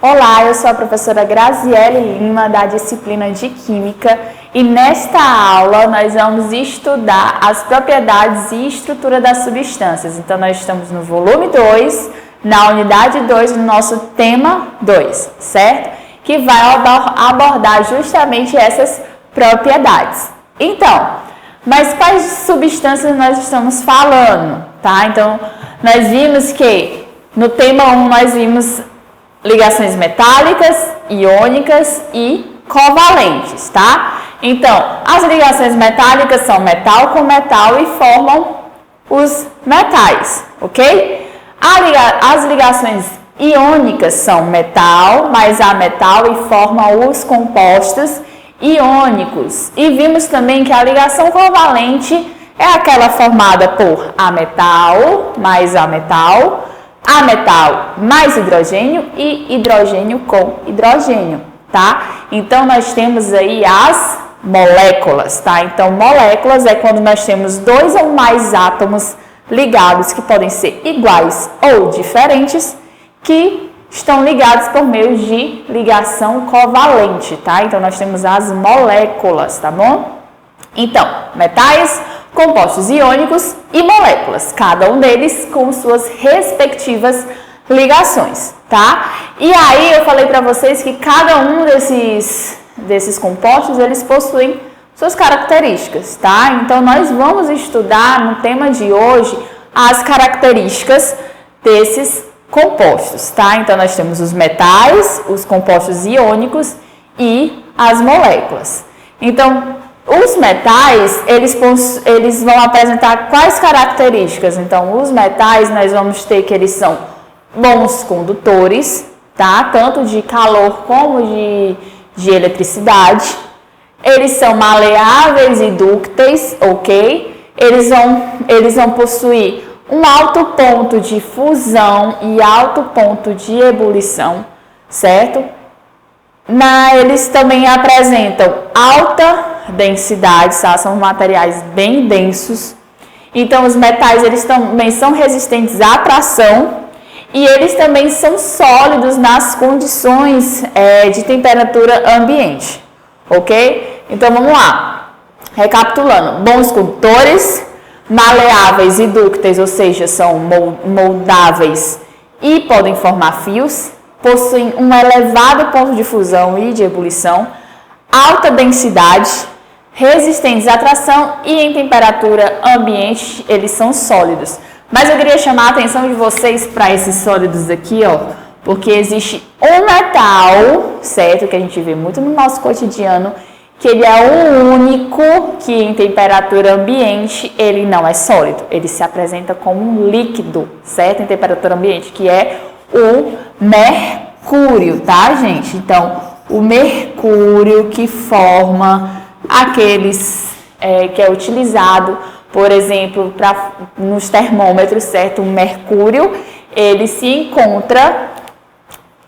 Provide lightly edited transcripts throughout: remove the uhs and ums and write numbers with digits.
Olá, eu sou a professora Graziele Lima, da disciplina de Química, e nesta aula nós vamos estudar as propriedades e estrutura das substâncias. Então, nós estamos no volume 2, na unidade 2, no nosso tema 2, certo? Que vai abordar justamente essas propriedades. Então, mas quais substâncias nós estamos falando, tá? Então, nós vimos que no tema 1 nós vimos ligações metálicas, iônicas e covalentes, tá? Então, as ligações metálicas são metal com metal e formam os metais, ok? As ligações iônicas são metal mais ametal e formam os compostos iônicos. E vimos também que a ligação covalente é aquela formada por ametal mais ametal, ametal mais hidrogênio e hidrogênio com hidrogênio, tá? Então, nós temos aí as moléculas, tá? Então, moléculas é quando nós temos dois ou mais átomos ligados, que podem ser iguais ou diferentes, que estão ligados por meio de ligação covalente, tá? Então, nós temos as moléculas, tá bom? Então, metais, compostos iônicos e moléculas, cada um deles com suas respectivas ligações, tá? E aí eu falei para vocês que cada um desses compostos, eles possuem suas características, tá? Então nós vamos estudar no tema de hoje as características desses compostos, tá? Então nós temos os metais, os compostos iônicos e as moléculas. Então, os metais, eles vão apresentar quais características? Então, os metais, nós vamos ter que eles são bons condutores, tá? Tanto de calor como de eletricidade. Eles são maleáveis e dúcteis, ok? Eles vão possuir um alto ponto de fusão e alto ponto de ebulição, certo? Eles também apresentam alta densidade, tá? São materiais bem densos. Então, os metais, eles também são resistentes à tração e eles também são sólidos nas condições de temperatura ambiente, ok? Então, vamos lá. Recapitulando, bons condutores, maleáveis e dúcteis, ou seja, são moldáveis e podem formar fios, possuem um elevado ponto de fusão e de ebulição, alta densidade, resistentes à tração e em temperatura ambiente eles são sólidos. Mas eu queria chamar a atenção de vocês para esses sólidos aqui, ó, porque existe um metal, certo, que a gente vê muito no nosso cotidiano, que ele é o único que em temperatura ambiente ele não é sólido, ele se apresenta como um líquido, certo, em temperatura ambiente, que é o mercúrio, tá, gente? Então, o mercúrio que forma aqueles que é utilizado, por exemplo, nos termômetros, certo? O mercúrio, ele se encontra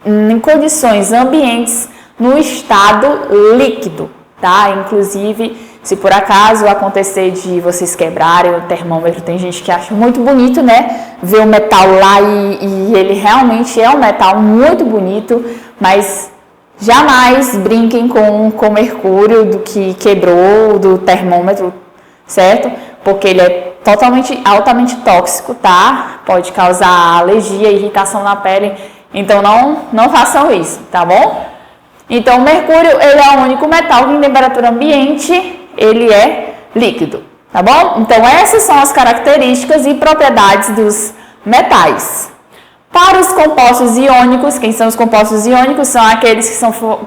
em condições ambientes no estado líquido, tá? Inclusive, se por acaso acontecer de vocês quebrarem o termômetro, tem gente que acha muito bonito, né? Ver o metal lá e ele realmente é um metal muito bonito, mas jamais brinquem com mercúrio do que quebrou do termômetro, certo? Porque ele é altamente tóxico, tá? Pode causar alergia, irritação na pele, então não façam isso, tá bom? Então, o mercúrio, ele é o único metal que em temperatura ambiente ele é líquido, tá bom? Então, essas são as características e propriedades dos metais. Para os compostos iônicos, quem são os compostos iônicos? São aqueles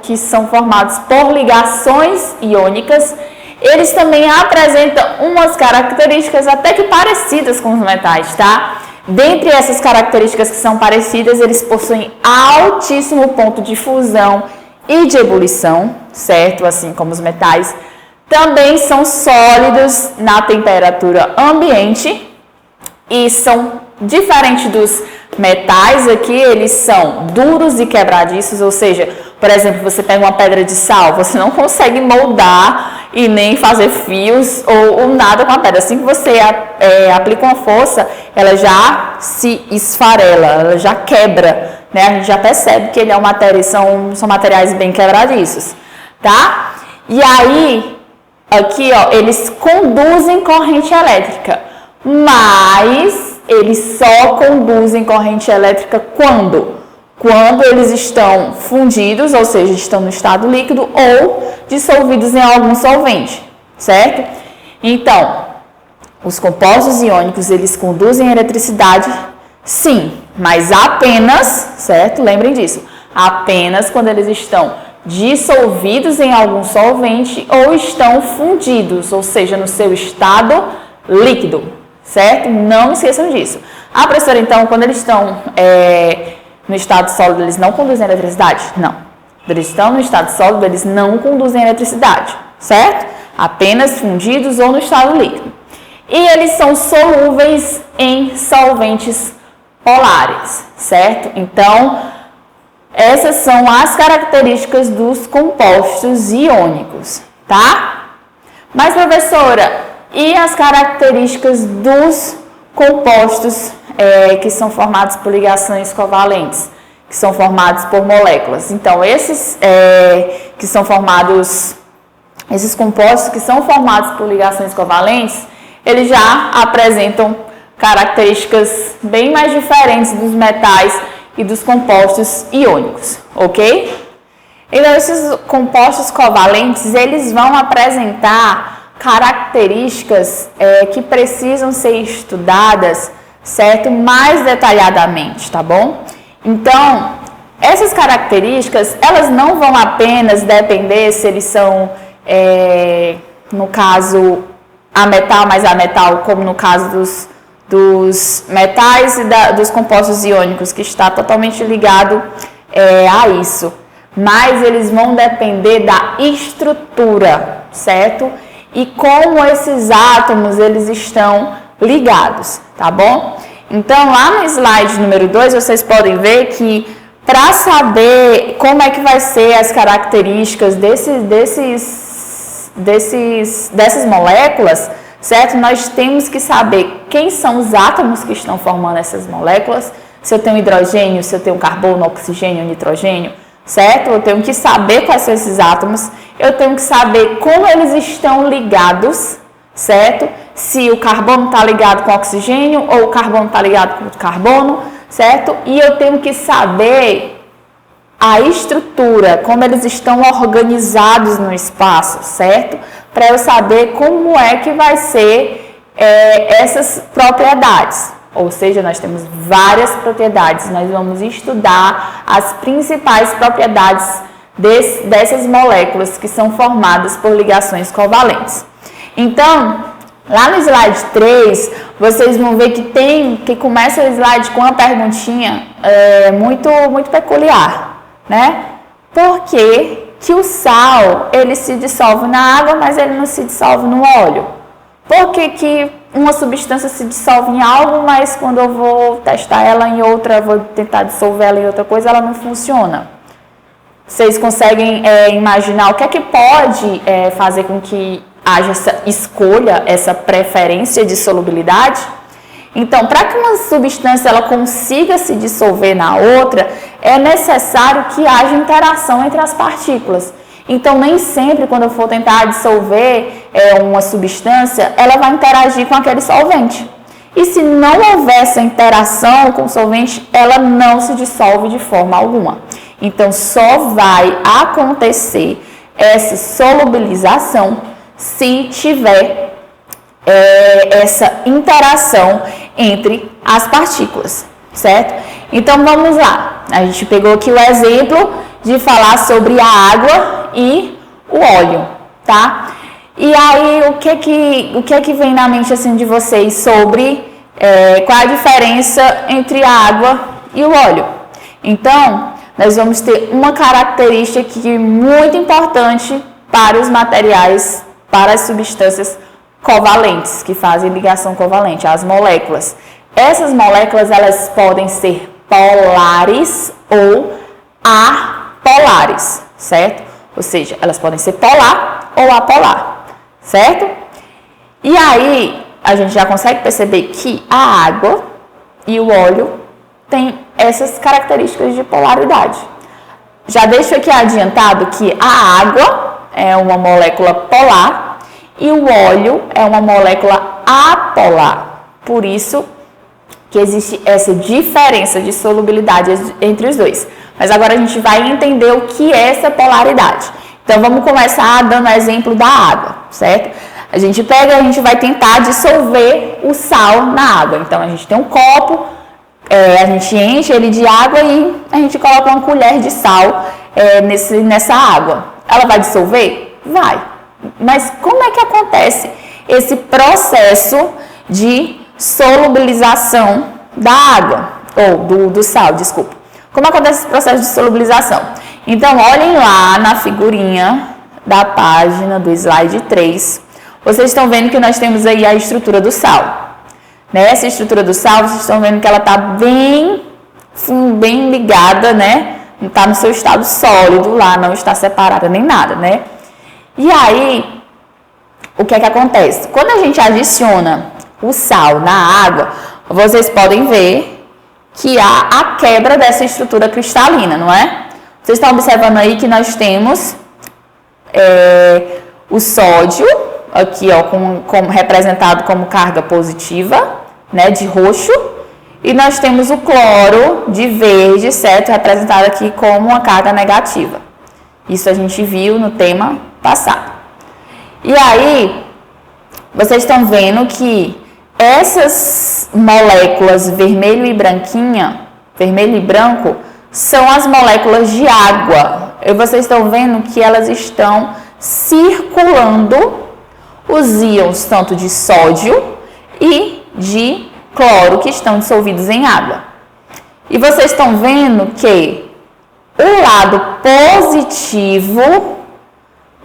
que são formados por ligações iônicas. Eles também apresentam umas características até que parecidas com os metais, tá? Dentre essas características que são parecidas, eles possuem altíssimo ponto de fusão e de ebulição, certo? Assim como os metais. Também são sólidos na temperatura ambiente e são diferentes dos metais aqui, eles são duros e quebradiços, ou seja, por exemplo, você pega uma pedra de sal, você não consegue moldar e nem fazer fios ou nada com a pedra. Assim que você aplica uma força, ela já se esfarela, ela já quebra, né? A gente já percebe que ele é uma matéria, são materiais bem quebradiços, tá? E aí, aqui, ó, eles conduzem corrente elétrica, mas eles só conduzem corrente elétrica quando? Quando eles estão fundidos, ou seja, estão no estado líquido ou dissolvidos em algum solvente, certo? Então, os compostos iônicos, eles conduzem eletricidade, sim, mas apenas, certo? Lembrem disso, apenas quando eles estão dissolvidos em algum solvente ou estão fundidos, ou seja, no seu estado líquido, certo? Não esqueçam disso. Ah, professora, então, quando eles estão no estado sólido, eles não conduzem eletricidade? Não. Quando eles estão no estado sólido, eles não conduzem eletricidade, certo? Apenas fundidos ou no estado líquido. E eles são solúveis em solventes polares, certo? Então, essas são as características dos compostos iônicos, tá? Mas, professora, e as características dos compostos que são formados por ligações covalentes, que são formados por moléculas? Então, esses esses compostos que são formados por ligações covalentes, eles já apresentam características bem mais diferentes dos metais e dos compostos iônicos, ok? Então, esses compostos covalentes, eles vão apresentar características que precisam ser estudadas, certo? Mais detalhadamente, tá bom? Então, essas características, elas não vão apenas depender se eles são, no caso, ametal mais ametal, como no caso dos metais e dos compostos iônicos, que está totalmente ligado a isso. Mas eles vão depender da estrutura, certo? E como esses átomos, eles estão ligados, tá bom? Então, lá no slide número 2, vocês podem ver que para saber como é que vai ser as características dessas moléculas, certo? Nós temos que saber quem são os átomos que estão formando essas moléculas, se eu tenho hidrogênio, se eu tenho carbono, oxigênio, nitrogênio, certo? Eu tenho que saber quais são esses átomos, eu tenho que saber como eles estão ligados, certo? Se o carbono está ligado com o oxigênio ou o carbono está ligado com o carbono, certo? E eu tenho que saber a estrutura, como eles estão organizados no espaço, certo? Para eu saber como é que vai ser essas propriedades. Ou seja, nós temos várias propriedades, nós vamos estudar as principais propriedades dessas moléculas que são formadas por ligações covalentes. Então, lá no slide 3, vocês vão ver que começa o slide com uma perguntinha muito peculiar, né? Por que o sal, ele se dissolve na água, mas ele não se dissolve no óleo? Por que uma substância se dissolve em algo, mas quando eu vou testar ela em outra, vou tentar dissolver ela em outra coisa, ela não funciona? Vocês conseguem imaginar o que é que pode fazer com que haja essa escolha, essa preferência de solubilidade? Então, para que uma substância ela consiga se dissolver na outra, é necessário que haja interação entre as partículas. Então, nem sempre, quando eu for tentar dissolver uma substância, ela vai interagir com aquele solvente. E se não houver essa interação com o solvente, ela não se dissolve de forma alguma. Então, só vai acontecer essa solubilização se tiver essa interação entre as partículas, certo? Então, vamos lá. A gente pegou aqui o exemplo de falar sobre a água e o óleo, tá? E aí, o que é que vem na mente assim de vocês sobre qual a diferença entre a água e o óleo? Então, nós vamos ter uma característica aqui muito importante para os materiais, para as substâncias covalentes, que fazem ligação covalente, as moléculas. Essas moléculas, elas podem ser polares ou apolares, certo? Ou seja, elas podem ser polar ou apolar, certo? E aí, a gente já consegue perceber que a água e o óleo têm essas características de polaridade. Já deixo aqui adiantado que a água é uma molécula polar e o óleo é uma molécula apolar. Por isso que existe essa diferença de solubilidade entre os dois. Mas agora a gente vai entender o que é essa polaridade. Então vamos começar dando exemplo da água, certo? A gente vai tentar dissolver o sal na água. Então a gente tem um copo, a gente enche ele de água e a gente coloca uma colher de sal nessa água. Ela vai dissolver? Vai. Mas como é que acontece esse processo de solubilização da água? Ou do sal, desculpa. Como acontece esse processo de solubilização? Então, olhem lá na figurinha da página do slide 3. Vocês estão vendo que nós temos aí a estrutura do sal. Nessa estrutura do sal, vocês estão vendo que ela está bem ligada, né? Não está no seu estado sólido lá, não está separada nem nada, né? E aí, o que é que acontece? Quando a gente adiciona o sal na água, vocês podem ver que há a quebra dessa estrutura cristalina, não é? Vocês estão observando aí que nós temos o sódio, aqui ó, representado como carga positiva, né, de roxo, e nós temos o cloro de verde, certo? Representado aqui como uma carga negativa. Isso a gente viu no tema passado. E aí, vocês estão vendo que essas moléculas vermelho e branco, são as moléculas de água. E vocês estão vendo que elas estão circulando os íons tanto de sódio e de cloro que estão dissolvidos em água. E vocês estão vendo que o lado positivo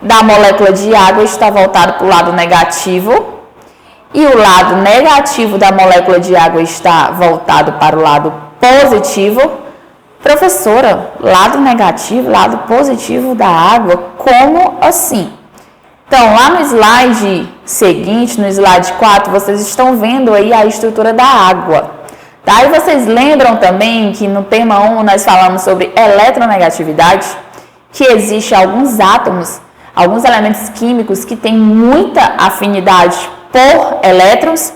da molécula de água está voltado para o lado negativo e o lado negativo da molécula de água está voltado para o lado positivo. Professora, lado negativo, lado positivo da água, como assim? Então, lá no slide seguinte, no slide 4, vocês estão vendo aí a estrutura da água. Tá? E vocês lembram também que no tema 1 nós falamos sobre eletronegatividade, que existe alguns átomos, alguns elementos químicos que têm muita afinidade por elétrons.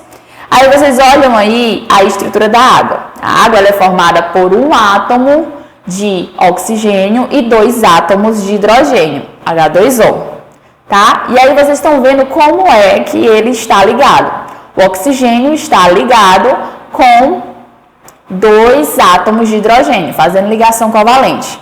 Aí vocês olham aí a estrutura da água. A água ela é formada por um átomo de oxigênio e 2 átomos de hidrogênio, H2O. Tá? E aí vocês estão vendo como é que ele está ligado. O oxigênio está ligado com 2 átomos de hidrogênio, fazendo ligação covalente.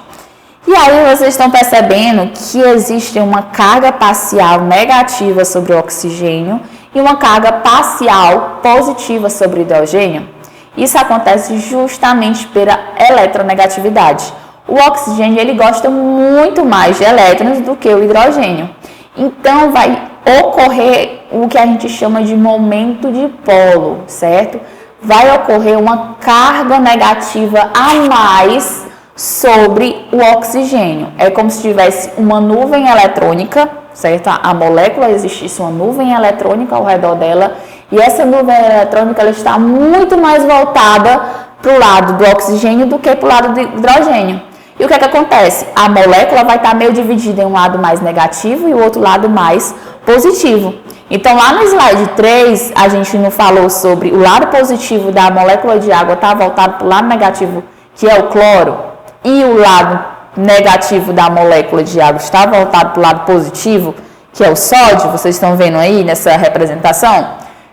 E aí vocês estão percebendo que existe uma carga parcial negativa sobre o oxigênio e uma carga parcial positiva sobre o hidrogênio. Isso acontece justamente pela eletronegatividade. O oxigênio ele gosta muito mais de elétrons do que o hidrogênio. Então vai ocorrer o que a gente chama de momento de polo, certo? Vai ocorrer uma carga negativa a mais sobre o oxigênio. É como se tivesse uma nuvem eletrônica, certo? A molécula existisse uma nuvem eletrônica ao redor dela e essa nuvem eletrônica ela está muito mais voltada para o lado do oxigênio do que para o lado do hidrogênio. E o que é que acontece? A molécula vai estar meio dividida em um lado mais negativo e o outro lado mais positivo. Então, lá no slide 3, a gente não falou sobre o lado positivo da molécula de água estar voltado para o lado negativo, que é o cloro, e o lado negativo da molécula de água está voltado para o lado positivo, que é o sódio, vocês estão vendo aí nessa representação?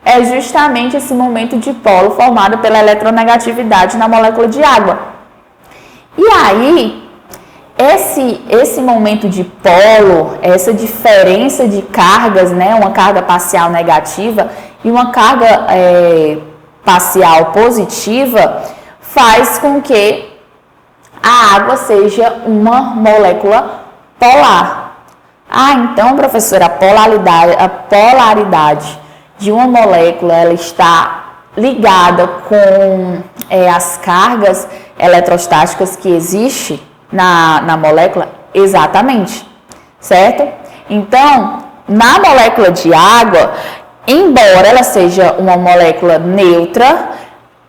É justamente esse momento de polo formado pela eletronegatividade na molécula de água. E aí, esse momento de polo, essa diferença de cargas, né, uma carga parcial negativa e uma carga parcial positiva, faz com que a água seja uma molécula polar. Ah, então, professora, a polaridade de uma molécula ela está ligada com as cargas eletrostáticas que existem na molécula? Exatamente, certo? Então, na molécula de água, embora ela seja uma molécula neutra,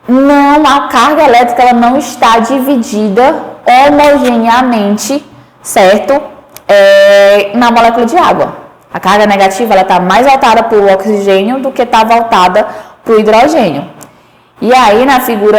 Não, a carga elétrica ela não está dividida homogeneamente, certo? Na molécula de água. A carga negativa ela está mais voltada para o oxigênio do que está voltada para o hidrogênio. E aí, na figura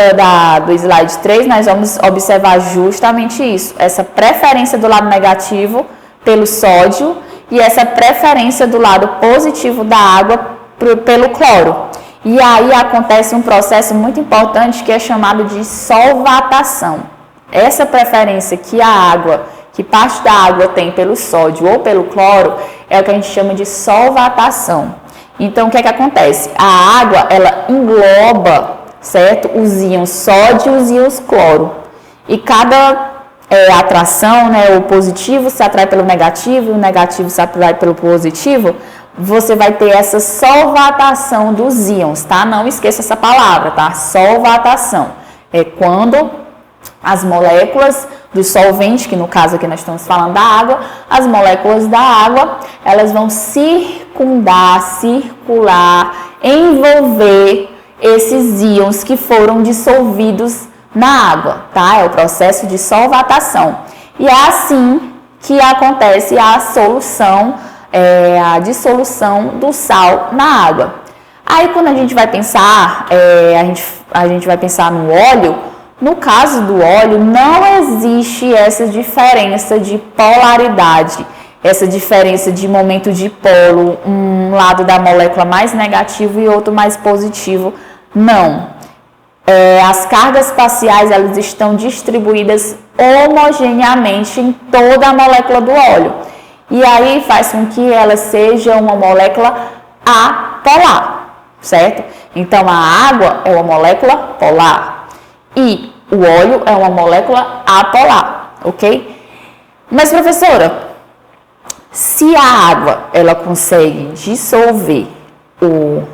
do slide 3, nós vamos observar justamente isso. Essa preferência do lado negativo pelo sódio e essa preferência do lado positivo da água pelo cloro. E aí acontece um processo muito importante que é chamado de solvatação. Essa preferência que parte da água tem pelo sódio ou pelo cloro, é o que a gente chama de solvatação. Então, o que é que acontece? A água, ela engloba, certo? Os íons sódio e os íons cloro. E cada atração, né, o positivo se atrai pelo negativo, o negativo se atrai pelo positivo, você vai ter essa solvatação dos íons, tá? Não esqueça essa palavra, tá? Solvatação. É quando as moléculas do solvente, que no caso aqui nós estamos falando da água, as moléculas da água, elas vão circular, envolver esses íons que foram dissolvidos na água, tá? É o processo de solvatação. E é assim que acontece a dissolução do sal na água. Aí quando a gente vai pensar, a gente vai pensar no óleo. No caso do óleo, não existe essa diferença de polaridade, essa diferença de momento de polo, um lado da molécula mais negativo e outro mais positivo, não. As cargas parciais, elas estão distribuídas homogeneamente em toda a molécula do óleo. E aí faz com que ela seja uma molécula apolar, certo? Então, a água é uma molécula polar e o óleo é uma molécula apolar, ok? Mas, professora, se a água ela consegue dissolver o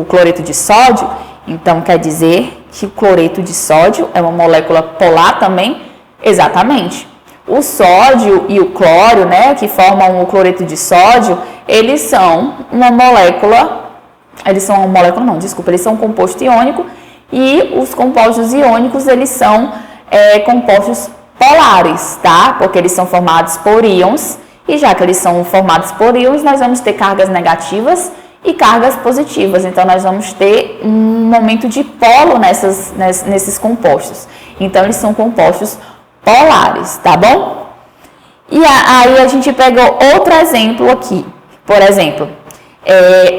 cloreto de sódio, então quer dizer que o cloreto de sódio é uma molécula polar também? Exatamente. O sódio e o cloro, né, que formam o cloreto de sódio, eles são um composto iônico, e os compostos iônicos, eles são compostos polares, tá? Porque eles são formados por íons, e já que eles são formados por íons, nós vamos ter cargas negativas e cargas positivas. Então, nós vamos ter um momento de polo nesses compostos. Então, eles são compostos polares, tá bom? E aí a gente pegou outro exemplo aqui. Por exemplo,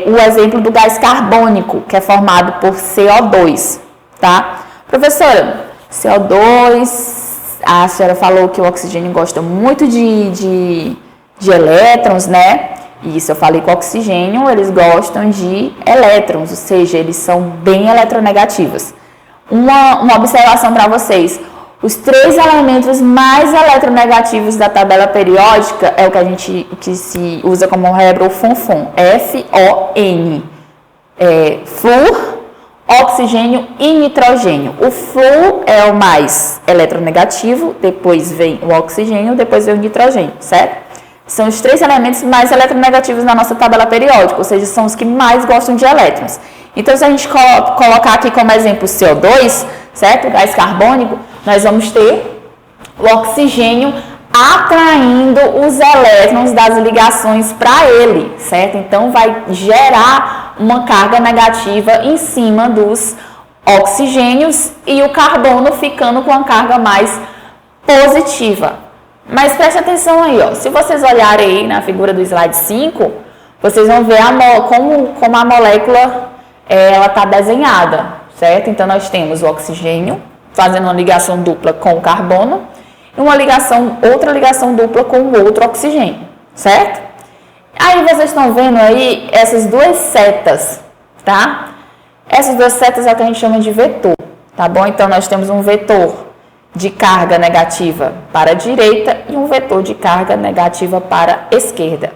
o exemplo do gás carbônico, que é formado por CO2, tá? Professora, CO2, a senhora falou que o oxigênio gosta muito de elétrons, né? Isso, eu falei que o oxigênio, eles gostam de elétrons, ou seja, eles são bem eletronegativos. Uma observação para vocês. Os 3 elementos mais eletronegativos da tabela periódica é o que se usa como regra o FON, F-O-N. Flúor, oxigênio e nitrogênio. O flúor é o mais eletronegativo, depois vem o oxigênio, depois vem o nitrogênio, certo? São os 3 elementos mais eletronegativos na nossa tabela periódica, ou seja, são os que mais gostam de elétrons. Então, se a gente colocar aqui como exemplo o CO2, certo? O gás carbônico, nós vamos ter o oxigênio atraindo os elétrons das ligações para ele, certo? Então, vai gerar uma carga negativa em cima dos oxigênios e o carbono ficando com a carga mais positiva. Mas preste atenção aí, ó. Se vocês olharem aí na figura do slide 5, vocês vão ver como a molécula ela está desenhada, certo? Então, nós temos o oxigênio fazendo uma ligação dupla com o carbono e outra ligação dupla com o outro oxigênio, certo? Aí vocês estão vendo aí essas 2 setas, tá? Essas 2 setas é o que a gente chama de vetor, tá bom? Então, nós temos um vetor de carga negativa para a direita e um vetor de carga negativa para a esquerda.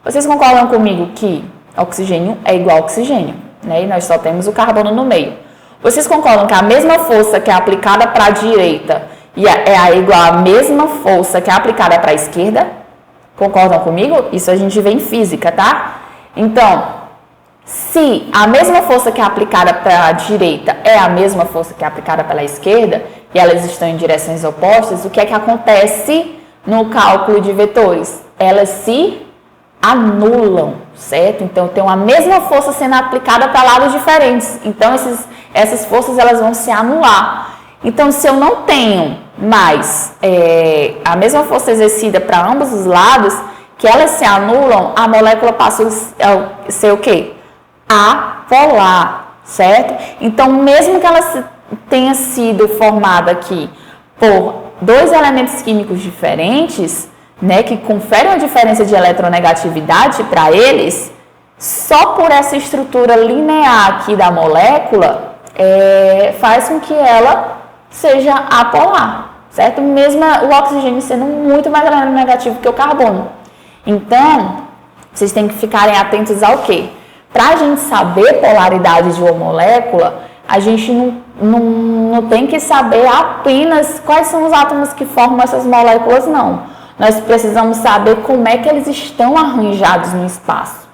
Vocês concordam comigo que oxigênio é igual a oxigênio, né? E nós só temos o carbono no meio. Vocês concordam que a mesma força que é aplicada para a direita é igual à mesma força que é aplicada para a esquerda? Concordam comigo? Isso a gente vê em física, tá? Então, Se a mesma força que é aplicada para a direita é a mesma força que é aplicada pela esquerda, e elas estão em direções opostas, o que é que acontece no cálculo de vetores? Elas se anulam, certo? Então, tem a mesma força sendo aplicada para lados diferentes. Então, essas forças elas vão se anular. Então, se eu não tenho mais a mesma força exercida para ambos os lados, que elas se anulam, a molécula passa a ser o quê? Apolar, certo? Então, mesmo que ela tenha sido formada aqui por dois elementos químicos diferentes, né, que conferem uma diferença de eletronegatividade para eles, só por essa estrutura linear aqui da molécula, faz com que ela seja apolar, certo? Mesmo o oxigênio sendo muito mais eletronegativo que o carbono. Então, vocês têm que ficarem atentos ao quê? Para a gente saber polaridade de uma molécula, a gente não tem que saber apenas quais são os átomos que formam essas moléculas, não. Nós precisamos saber como é que eles estão arranjados no espaço,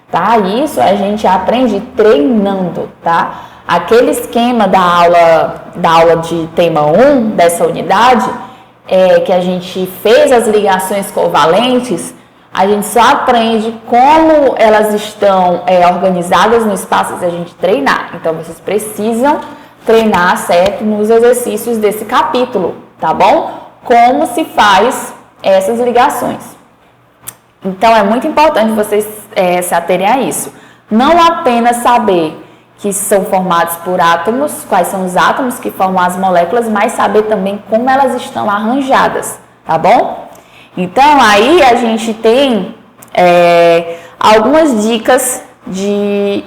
tá? Isso a gente aprende treinando, tá? Aquele esquema da aula de tema 1 dessa unidade, que a gente fez as ligações covalentes, a gente só aprende como elas estão organizadas no espaço se a gente treinar. Então, vocês precisam treinar, certo, nos exercícios desse capítulo, tá bom? Como se faz essas ligações. Então, é muito importante vocês se aterem a isso. Não apenas saber que são formados por átomos, quais são os átomos que formam as moléculas, mas saber também como elas estão arranjadas, tá bom? Então, aí a gente tem algumas dicas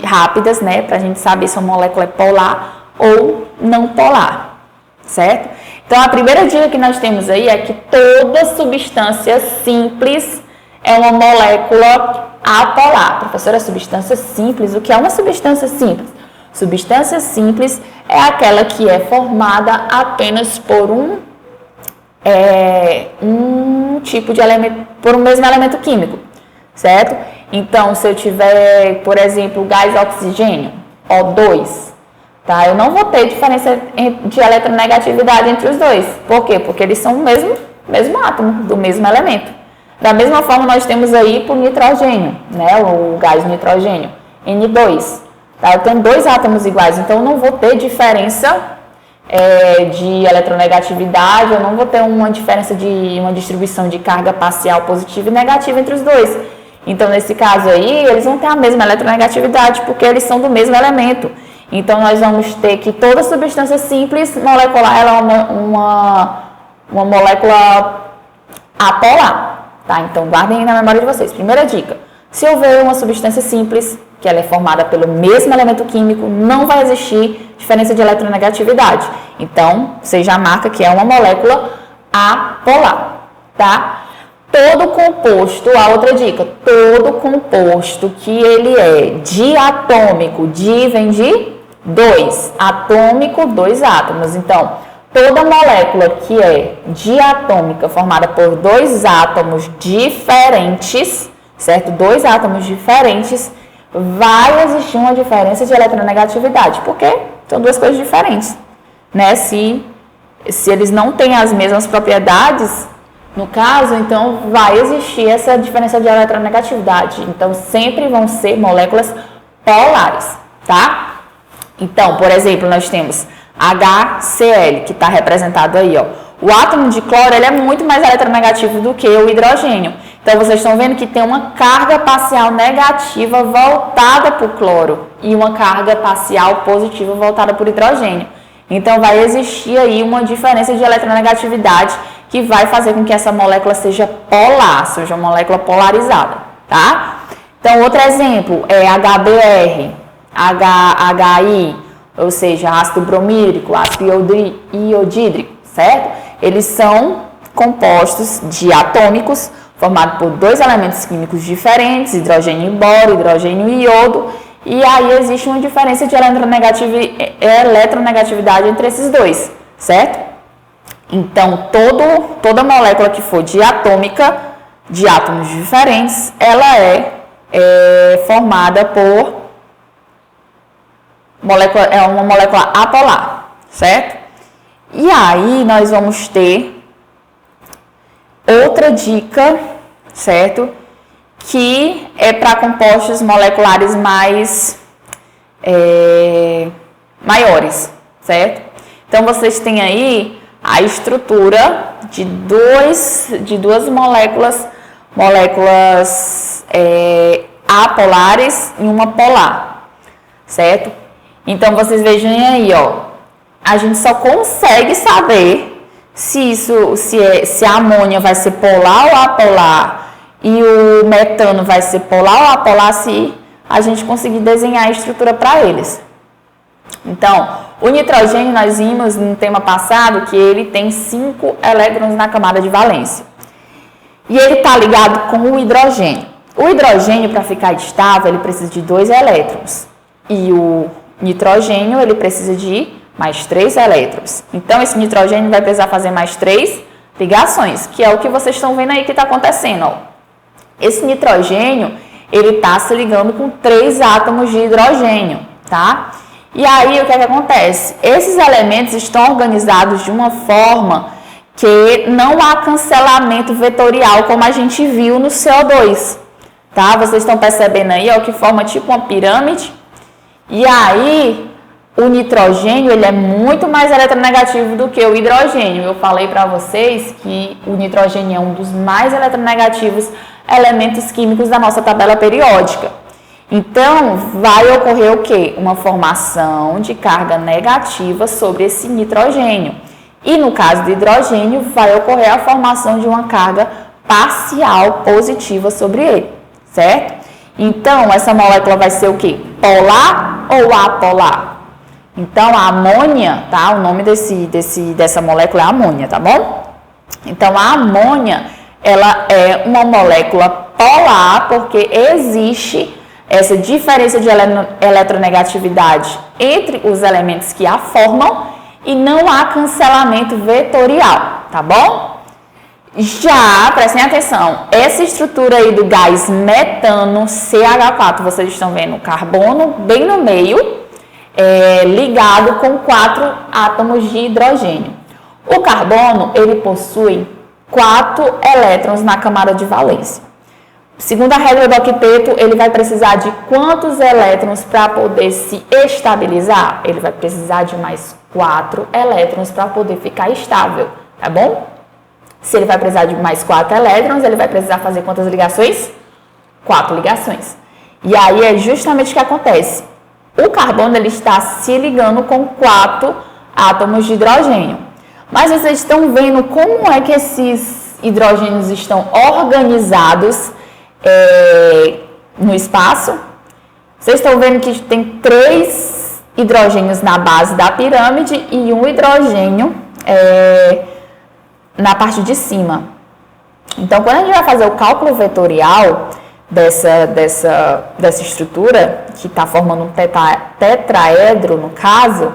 rápidas, né, para a gente saber se uma molécula é polar ou não polar, certo? Então, a primeira dica que nós temos aí é que toda substância simples é uma molécula apolar. Professora, substância simples, o que é uma substância simples? Substância simples é aquela que é formada apenas por um tipo de elemento, por um mesmo elemento químico, certo? Então, se eu tiver, por exemplo, gás oxigênio, O2, tá? Eu não vou ter diferença de eletronegatividade entre os dois. Por quê? Porque eles são o mesmo átomo, do mesmo elemento. Da mesma forma, nós temos aí para o nitrogênio, né? O gás nitrogênio, N2. Tá? Eu tenho dois átomos iguais, então eu não vou ter diferença de eletronegatividade, eu não vou ter uma diferença de uma distribuição de carga parcial positiva e negativa entre os dois. Então, nesse caso aí, eles vão ter a mesma eletronegatividade, porque eles são do mesmo elemento. Então, nós vamos ter que toda substância simples molecular ela é uma molécula apolar, tá? Então, guardem aí na memória de vocês. Primeira dica, se houver uma substância simples, que ela é formada pelo mesmo elemento químico, não vai existir diferença de eletronegatividade. Então, você já marca que é uma molécula apolar, tá? Todo composto, a outra dica, todo composto que ele é diatômico, di vem de 2, atômico, 2 átomos. Então, toda molécula que é diatômica, formada por 2 átomos diferentes, certo? 2 átomos diferentes, vai existir uma diferença de eletronegatividade, porque são 2 coisas diferentes, né? Se eles não têm as mesmas propriedades, no caso, então vai existir essa diferença de eletronegatividade. Então, sempre vão ser moléculas polares, tá? Então, por exemplo, nós temos HCl, que está representado aí, ó. O átomo de cloro, ele é muito mais eletronegativo do que o hidrogênio. Então, vocês estão vendo que tem uma carga parcial negativa voltada para o cloro e uma carga parcial positiva voltada para o hidrogênio. Então, vai existir aí uma diferença de eletronegatividade que vai fazer com que essa molécula seja polar, seja uma molécula polarizada, tá? Então, outro exemplo é HBr, HI, ou seja, ácido bromídrico, ácido iodídrico, certo? Eles são compostos diatômicos, formados por 2 elementos químicos diferentes, hidrogênio e boro, hidrogênio e iodo, e aí existe uma diferença de eletronegatividade entre esses dois, certo? Então, toda molécula que for diatômica, de átomos diferentes, ela é formada por é uma molécula apolar, certo? E aí nós vamos ter outra dica, certo? Que é para compostos moleculares mais maiores, certo? Então vocês têm aí a estrutura de duas moléculas apolares e uma polar, certo? Então vocês vejam aí, ó, a gente só consegue saber se a amônia vai ser polar ou apolar e o metano vai ser polar ou apolar se a gente conseguir desenhar a estrutura para eles. Então, o nitrogênio, nós vimos no tema passado que ele tem 5 elétrons na camada de valência. E ele está ligado com o hidrogênio. O hidrogênio, para ficar estável, ele precisa de 2 elétrons. E o nitrogênio, ele precisa de mais 3 elétrons. Então, esse nitrogênio vai precisar fazer mais 3 ligações, que é o que vocês estão vendo aí que está acontecendo, ó. Esse nitrogênio, ele está se ligando com 3 átomos de hidrogênio, tá? E aí, o que é que acontece? Esses elementos estão organizados de uma forma que não há cancelamento vetorial, como a gente viu no CO2, tá? Vocês estão percebendo aí, ó, que forma tipo uma pirâmide. E aí, o nitrogênio, ele é muito mais eletronegativo do que o hidrogênio. Eu falei para vocês que o nitrogênio é um dos mais eletronegativos elementos químicos da nossa tabela periódica. Então, vai ocorrer o quê? Uma formação de carga negativa sobre esse nitrogênio. E no caso do hidrogênio, vai ocorrer a formação de uma carga parcial positiva sobre ele, certo? Então, essa molécula vai ser o quê? Polar ou apolar? Então, a amônia, tá? O nome dessa molécula é amônia, tá bom? Então, a amônia, ela é uma molécula polar porque existe essa diferença de eletronegatividade entre os elementos que a formam e não há cancelamento vetorial, tá bom? Já, prestem atenção, essa estrutura aí do gás metano CH4, vocês estão vendo o carbono bem no meio, ligado com 4 átomos de hidrogênio. O carbono, ele possui 4 elétrons na camada de valência. Segundo a regra do octeto, ele vai precisar de quantos elétrons para poder se estabilizar? Ele vai precisar de mais 4 elétrons para poder ficar estável, tá bom? Se ele vai precisar de mais 4 elétrons, ele vai precisar fazer quantas ligações? 4 ligações. E aí é justamente o que acontece. O carbono, ele está se ligando com 4 átomos de hidrogênio. Mas vocês estão vendo como é que esses hidrogênios estão organizados no espaço? Vocês estão vendo que tem 3 hidrogênios na base da pirâmide e um hidrogênio na parte de cima. Então, quando a gente vai fazer o cálculo vetorial dessa estrutura, que está formando um tetraedro no caso,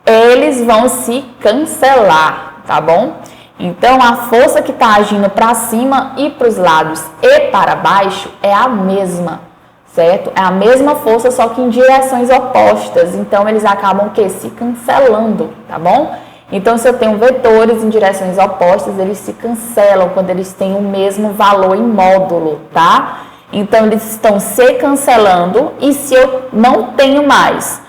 eles vão se cancelar, tá bom? Então, a força que está agindo para cima e para os lados e para baixo é a mesma, certo? É a mesma força, só que em direções opostas. Então, eles acabam se cancelando, tá bom? Então, se eu tenho vetores em direções opostas, eles se cancelam quando eles têm o mesmo valor em módulo, tá? Então, eles estão se cancelando e se eu não tenho mais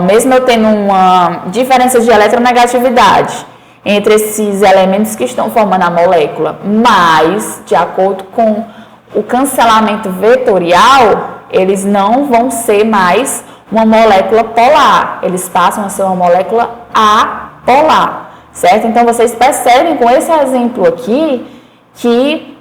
mesmo eu tendo uma diferença de eletronegatividade entre esses elementos que estão formando a molécula, mas, de acordo com o cancelamento vetorial, eles não vão ser mais uma molécula polar, eles passam a ser uma molécula apolar, certo? Então, vocês percebem com esse exemplo aqui que,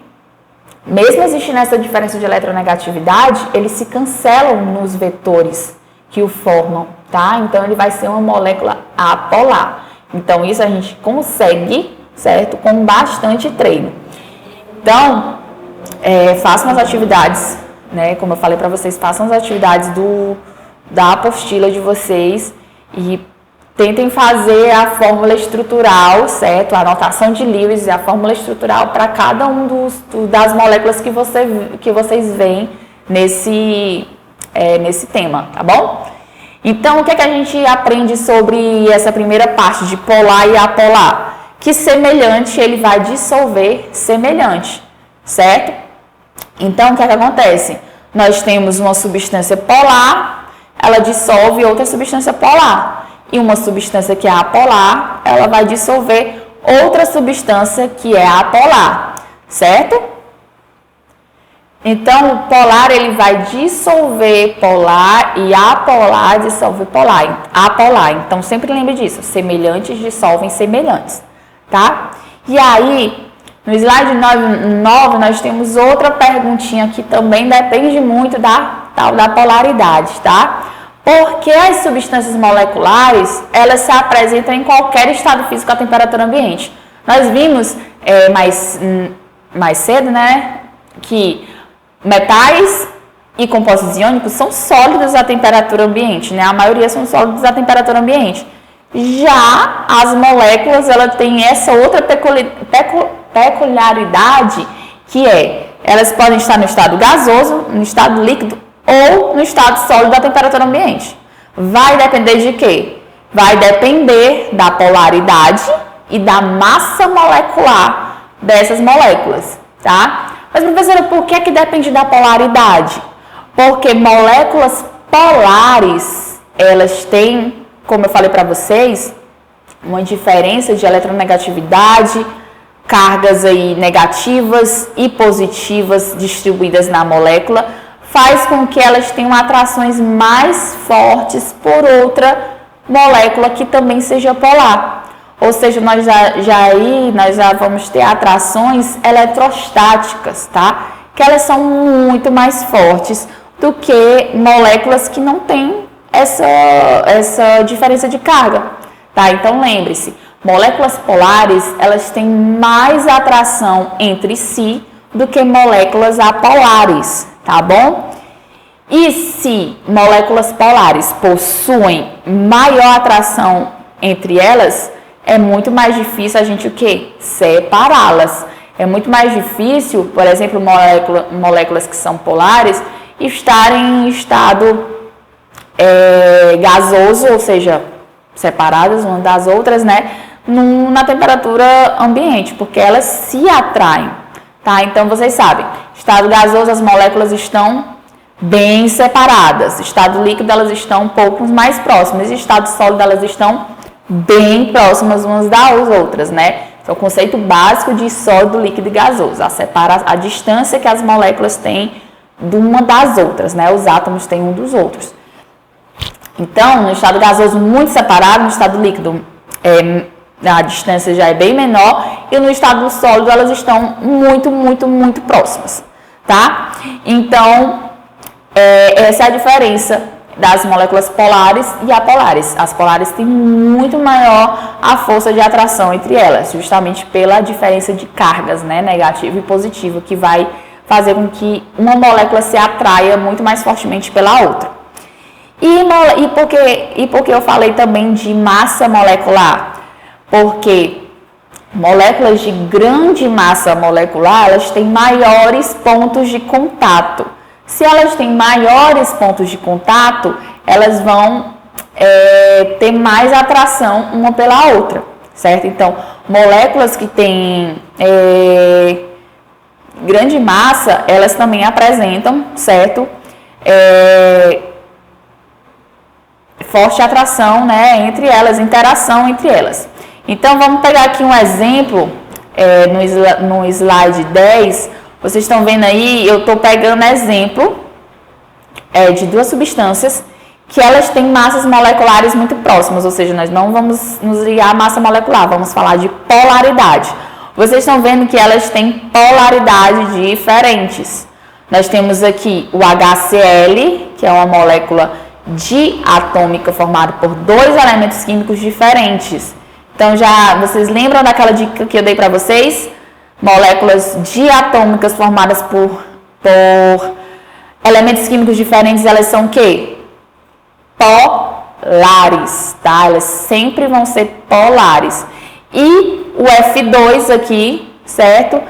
mesmo existindo essa diferença de eletronegatividade, eles se cancelam nos vetores que o formam, tá? Então, ele vai ser uma molécula apolar. Então, isso a gente consegue, certo? Com bastante treino. Então, façam as atividades, né? Como eu falei para vocês, façam as atividades da apostila de vocês e tentem fazer a fórmula estrutural, certo? A anotação de Lewis e a fórmula estrutural para cada um das moléculas que vocês veem nesse tema, tá bom? Então, o que é que a gente aprende sobre essa primeira parte de polar e apolar? Que semelhante ele vai dissolver semelhante, certo? Então, o que é que acontece? Nós temos uma substância polar, ela dissolve outra substância polar. E uma substância que é apolar, ela vai dissolver outra substância que é apolar, certo? Então, o polar ele vai dissolver polar e apolar dissolve apolar. Então, sempre lembre disso, semelhantes dissolvem semelhantes, tá? E aí, no slide 9, nós temos outra perguntinha que também depende muito da polaridade, tá? Porque as substâncias moleculares, elas se apresentam em qualquer estado físico à temperatura ambiente. Nós vimos mais cedo, né, que metais e compostos iônicos são sólidos à temperatura ambiente, né? A maioria são sólidos à temperatura ambiente. Já as moléculas, ela tem essa outra peculiaridade, que elas podem estar no estado gasoso, no estado líquido ou no estado sólido à temperatura ambiente. Vai depender de quê? Vai depender da polaridade e da massa molecular dessas moléculas, tá? Mas, professora, por que depende da polaridade? Porque moléculas polares, elas têm, como eu falei para vocês, uma diferença de eletronegatividade, cargas aí negativas e positivas distribuídas na molécula, faz com que elas tenham atrações mais fortes por outra molécula que também seja polar. Ou seja, nós já vamos ter atrações eletrostáticas, tá? Que elas são muito mais fortes do que moléculas que não têm essa diferença de carga, tá? Então, lembre-se, moléculas polares, elas têm mais atração entre si do que moléculas apolares, tá bom? E se moléculas polares possuem maior atração entre elas, é muito mais difícil a gente o quê? Separá-las. É muito mais difícil, por exemplo, moléculas que são polares estarem em estado gasoso, ou seja, separadas umas das outras, né? Na temperatura ambiente, porque elas se atraem, tá? Então, vocês sabem, estado gasoso, as moléculas estão bem separadas. Estado líquido, elas estão um pouco mais próximas. Estado sólido, elas estão bem próximas umas das outras, né? Então, o conceito básico de sólido, líquido e gasoso, a distância que as moléculas têm de uma das outras, né? Os átomos têm um dos outros. Então, no estado gasoso muito separado, no estado líquido a distância já é bem menor, e no estado sólido elas estão muito, muito, muito próximas, tá? Então, essa é a diferença das moléculas polares e apolares. As polares têm muito maior a força de atração entre elas, justamente pela diferença de cargas, né, negativa e positiva, que vai fazer com que uma molécula se atraia muito mais fortemente pela outra. E por que eu falei também de massa molecular? Porque moléculas de grande massa molecular, elas têm maiores pontos de contato. Se elas têm maiores pontos de contato, elas vão ter mais atração uma pela outra, certo? Então, moléculas que têm grande massa, elas também apresentam, certo? Forte atração, né, entre elas, interação entre elas. Então, vamos pegar aqui um exemplo no slide 10. Vocês estão vendo aí, eu estou pegando exemplo de duas substâncias que elas têm massas moleculares muito próximas, ou seja, nós não vamos nos ligar à massa molecular, vamos falar de polaridade. Vocês estão vendo que elas têm polaridades diferentes. Nós temos aqui o HCl, que é uma molécula diatômica formada por dois elementos químicos diferentes. Então, vocês lembram daquela dica que eu dei para vocês? Moléculas diatômicas formadas por elementos químicos diferentes, elas são o quê? Polares, tá? Elas sempre vão ser polares. E o F2 aqui, certo?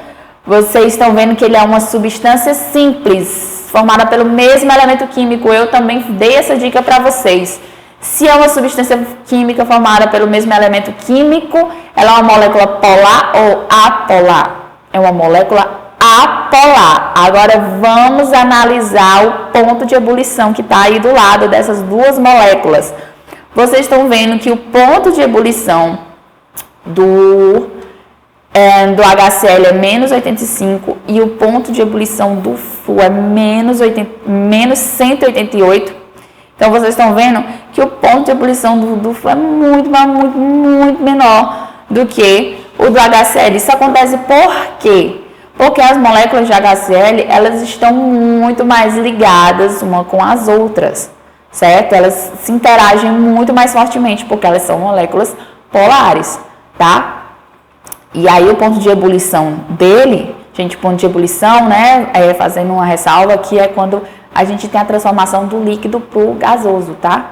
Vocês estão vendo que ele é uma substância simples, formada pelo mesmo elemento químico. Eu também dei essa dica para vocês. Se é uma substância química formada pelo mesmo elemento químico, ela é uma molécula polar ou apolar? É uma molécula apolar. Agora vamos analisar o ponto de ebulição que está aí do lado dessas duas moléculas. Vocês estão vendo que o ponto de ebulição do HCl é menos 85 e o ponto de ebulição do Flu é menos 188. Então, vocês estão vendo que o ponto de ebulição do Flu é muito menor do que o do HCl. Isso acontece por quê? Porque as moléculas de HCl, elas estão muito mais ligadas uma com as outras, certo? Elas se interagem muito mais fortemente, porque elas são moléculas polares, tá? E aí, o ponto de ebulição dele, gente, ponto de ebulição, né, fazendo uma ressalva, que é quando a gente tem a transformação do líquido para o gasoso, tá?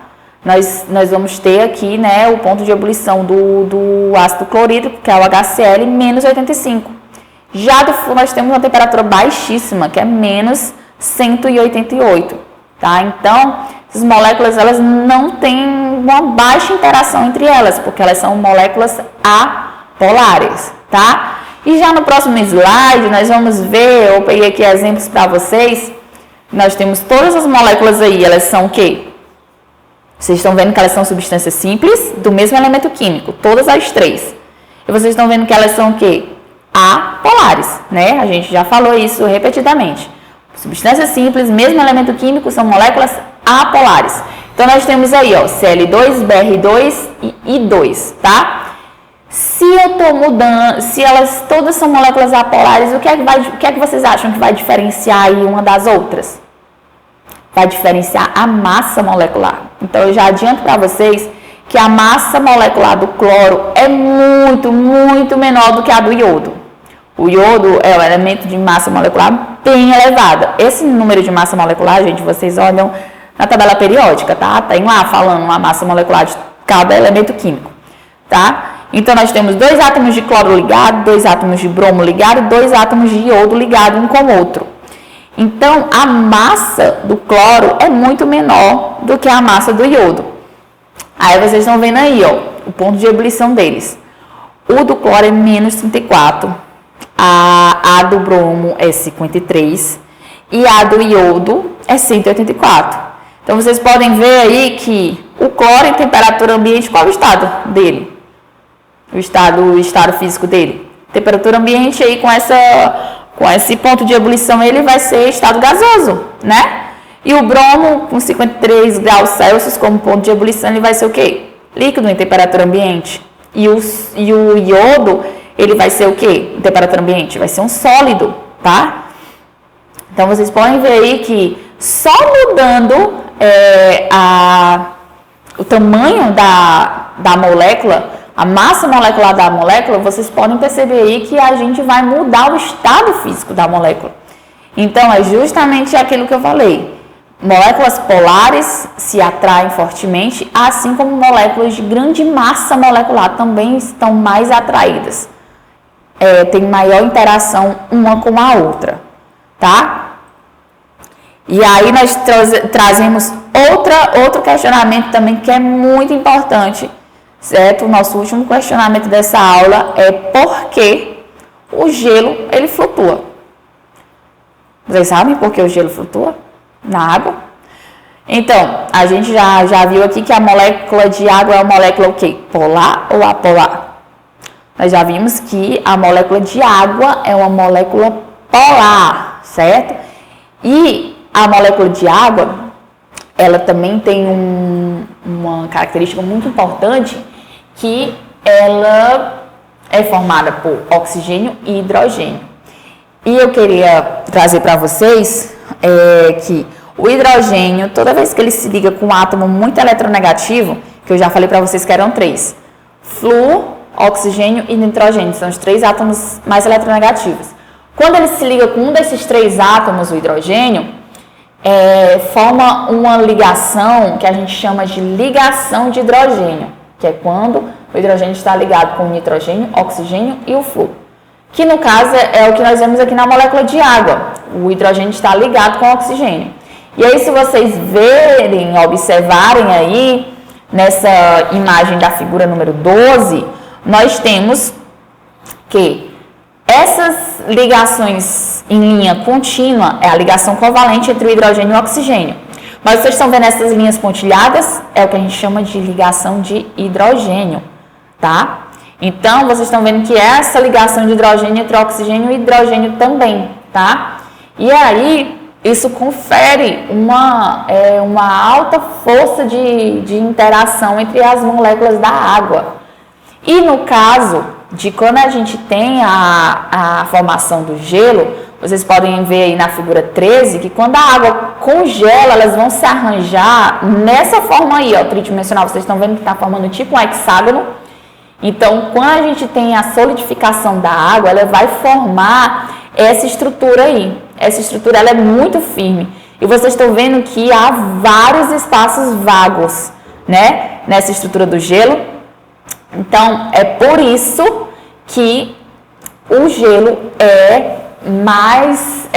Nós vamos ter aqui, né, o ponto de ebulição do ácido clorídrico, que é o HCl, menos 85. Já do Flu, nós temos uma temperatura baixíssima, que é menos 188, tá? Então, essas moléculas, elas não têm uma baixa interação entre elas, porque elas são moléculas apolares, tá? E já no próximo slide, nós vamos ver, eu peguei aqui exemplos para vocês, nós temos todas as moléculas aí, elas são o quê? Vocês estão vendo que elas são substâncias simples do mesmo elemento químico, todas as três. E vocês estão vendo que elas são o quê? Apolares, né? A gente já falou isso repetidamente. Substâncias simples, mesmo elemento químico, são moléculas apolares. Então, nós temos aí, ó, Cl2, Br2 e I2, tá? Se eu estou mudando, se elas todas são moléculas apolares, o que é que vocês acham que vai diferenciar aí uma das outras? Vai diferenciar a massa molecular. Então, eu já adianto para vocês que a massa molecular do cloro é muito menor do que a do iodo. O iodo é um elemento de massa molecular bem elevada. Esse número de massa molecular, gente, vocês olham na tabela periódica, tá? Tem lá falando a massa molecular de cada elemento químico, tá? Então, nós temos 2 átomos de cloro ligado, 2 átomos de bromo ligado, 2 átomos de iodo ligado um com o outro. Então, a massa do cloro é muito menor do que a massa do iodo. Aí, vocês estão vendo aí, ó, o ponto de ebulição deles. O do cloro é menos 34, a do bromo é 53 e a do iodo é 184. Então, vocês podem ver aí que o cloro em temperatura ambiente, qual é o estado dele? O estado físico dele. Temperatura ambiente aí com esse ponto de ebulição, ele vai ser estado gasoso, né? E o bromo com 53 graus Celsius como ponto de ebulição, ele vai ser o quê? Líquido em temperatura ambiente. E o iodo, ele vai ser o quê? Em temperatura ambiente? Vai ser um sólido, tá? Então, vocês podem ver aí que só mudando o tamanho da molécula, a massa molecular da molécula, vocês podem perceber aí que a gente vai mudar o estado físico da molécula. Então, é justamente aquilo que eu falei. Moléculas polares se atraem fortemente, assim como moléculas de grande massa molecular também estão mais atraídas. Tem maior interação uma com a outra, tá? E aí nós trazemos outro questionamento também que é muito importante, certo? O nosso último questionamento dessa aula é por que o gelo, ele flutua. Vocês sabem por que o gelo flutua na água? Então, a gente já viu aqui que a molécula de água é uma molécula o quê? Polar ou apolar? Nós já vimos que a molécula de água é uma molécula polar, certo? E a molécula de água, ela também tem uma característica muito importante, que ela é formada por oxigênio e hidrogênio. E eu queria trazer para vocês que o hidrogênio, toda vez que ele se liga com um átomo muito eletronegativo, que eu já falei para vocês que eram 3, flúor, oxigênio e nitrogênio, são os 3 átomos mais eletronegativos. Quando ele se liga com um desses 3 átomos, o hidrogênio, forma uma ligação que a gente chama de ligação de hidrogênio, que é quando o hidrogênio está ligado com o nitrogênio, oxigênio e o flúor. Que no caso é o que nós vemos aqui na molécula de água. O hidrogênio está ligado com o oxigênio. E aí, se vocês verem, observarem aí, nessa imagem da figura número 12, nós temos que essas ligações em linha contínua é a ligação covalente entre o hidrogênio e o oxigênio. Mas vocês estão vendo essas linhas pontilhadas? É o que a gente chama de ligação de hidrogênio, tá? Então, vocês estão vendo que essa ligação de hidrogênio entre oxigênio e hidrogênio também, tá? E aí, isso confere uma alta força de interação entre as moléculas da água. E no caso de quando a gente tem a formação do gelo, vocês podem ver aí na figura 13 que quando a água congela, elas vão se arranjar nessa forma aí, ó, tridimensional. Vocês estão vendo que está formando tipo um hexágono. Então, quando a gente tem a solidificação da água, ela vai formar essa estrutura aí. Essa estrutura ela é muito firme. E vocês estão vendo que há vários espaços vagos, né, nessa estrutura do gelo. Então, é por isso que o gelo é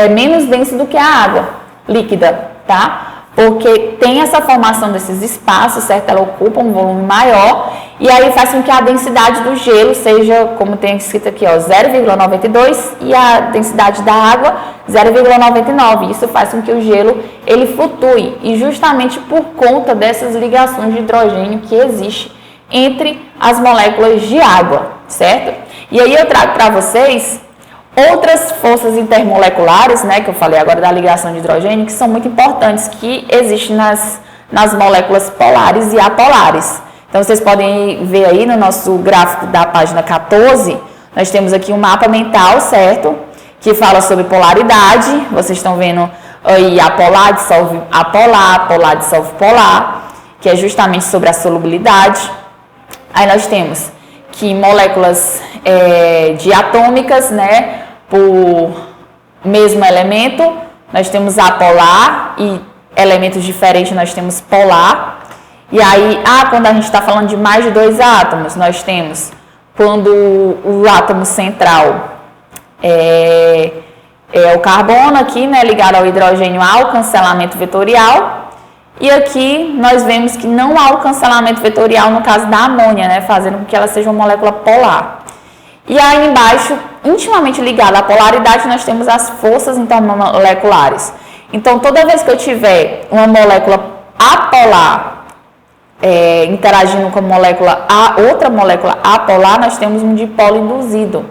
menos denso do que a água líquida, tá? Porque tem essa formação desses espaços, certo? Ela ocupa um volume maior e aí faz com que a densidade do gelo seja, como tem escrito aqui, ó, 0,92 e a densidade da água 0,99. Isso faz com que o gelo ele flutue e justamente por conta dessas ligações de hidrogênio que existe entre as moléculas de água, certo? E aí eu trago para vocês outras forças intermoleculares, né, que eu falei agora da ligação de hidrogênio, que são muito importantes, que existem nas moléculas polares e apolares. Então, vocês podem ver aí no nosso gráfico da página 14, nós temos aqui um mapa mental, certo? Que fala sobre polaridade. Vocês estão vendo aí apolar dissolve apolar, polar dissolve polar, que é justamente sobre a solubilidade. Aí nós temos que moléculas diatômicas, né, por mesmo elemento, nós temos apolar e elementos diferentes nós temos polar. E aí, quando a gente está falando de mais de 2 átomos, nós temos quando o átomo central é o carbono aqui, né, ligado ao hidrogênio ao cancelamento vetorial. E aqui nós vemos que não há o cancelamento vetorial no caso da amônia, né, fazendo com que ela seja uma molécula polar. E aí embaixo, intimamente ligada à polaridade, nós temos as forças intermoleculares. Então, toda vez que eu tiver uma molécula apolar interagindo com outra molécula apolar, nós temos um dipolo induzido.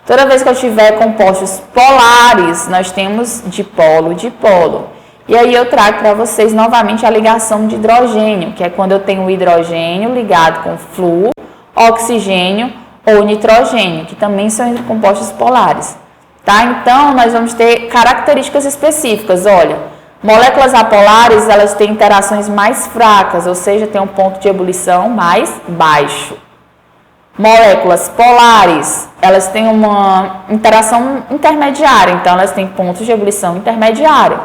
Toda vez que eu tiver compostos polares, nós temos dipolo-dipolo. E aí eu trago para vocês novamente a ligação de hidrogênio, que é quando eu tenho o hidrogênio ligado com flúor, oxigênio ou nitrogênio, que também são compostos polares. Tá? Então, nós vamos ter características específicas. Olha, moléculas apolares, elas têm interações mais fracas, ou seja, tem um ponto de ebulição mais baixo. Moléculas polares, elas têm uma interação intermediária, então elas têm pontos de ebulição intermediário.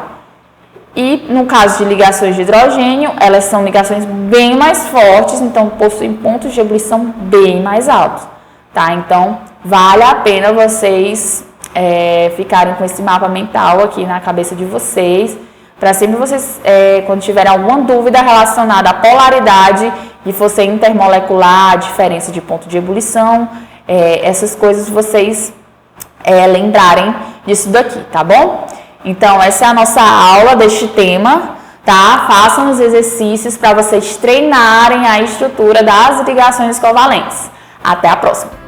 E no caso de ligações de hidrogênio, elas são ligações bem mais fortes, então possuem pontos de ebulição bem mais altos. Tá? Então, vale a pena vocês ficarem com esse mapa mental aqui na cabeça de vocês, para sempre vocês, quando tiverem alguma dúvida relacionada à polaridade e for ser intermolecular, diferença de ponto de ebulição, essas coisas vocês lembrarem disso daqui, tá bom? Então, essa é a nossa aula deste tema, tá? Façam os exercícios para vocês treinarem a estrutura das ligações covalentes. Até a próxima!